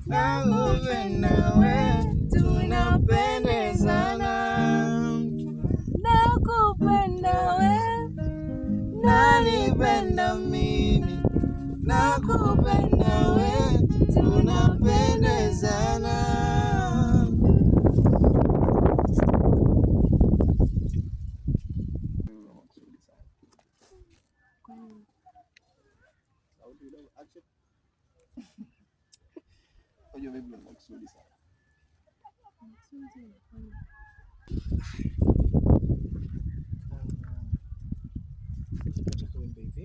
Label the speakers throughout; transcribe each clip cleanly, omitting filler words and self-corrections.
Speaker 1: nakupenda we, tunapendezana.
Speaker 2: Nakupenda we,
Speaker 1: nanipenda mimi, nakupenda we, tunapendezana. Ojo vipi maksudi sana. Acha kuimba hivi.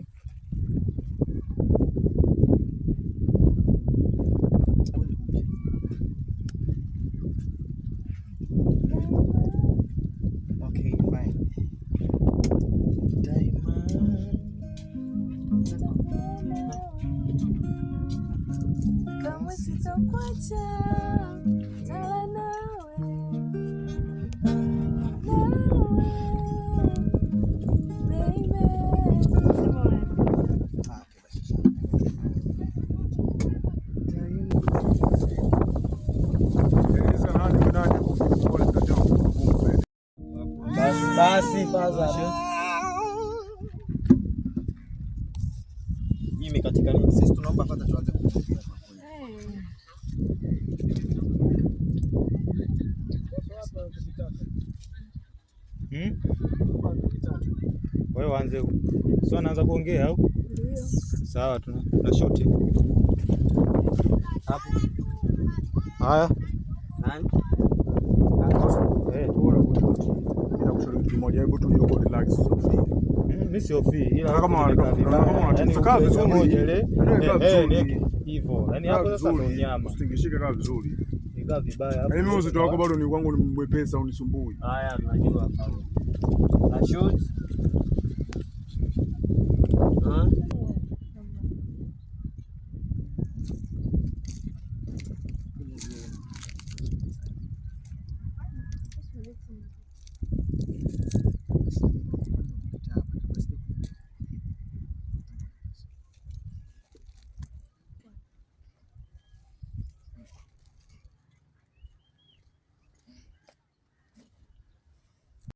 Speaker 1: Okay, fine. Daima
Speaker 2: kama sitakuacha tala nawe, baby.
Speaker 1: basi faza. Hii imekatika nini? Sisi tunaomba kwanza tuanze kufikia kwa kweli. Wewe waanze. Sio anaanza kuongea au?
Speaker 2: Ndio.
Speaker 1: Sawa, tuna shoti. Hapo. Haya. Nani?
Speaker 3: Ila kushauri kitu moja, hebu tu yuko relax Sophie.
Speaker 1: Mimi sio fi ila
Speaker 3: kama unataka vizuri ile
Speaker 1: hivyo. Yaani hapo sasa ndo nyama.
Speaker 3: Usingishike kama vizuri.
Speaker 1: Nikaa vibaya hapo.
Speaker 3: Mimi uzito wako bado ni kwangu ni mwepesa unisumbui.
Speaker 1: Haya tunajua hapo. Na shoot.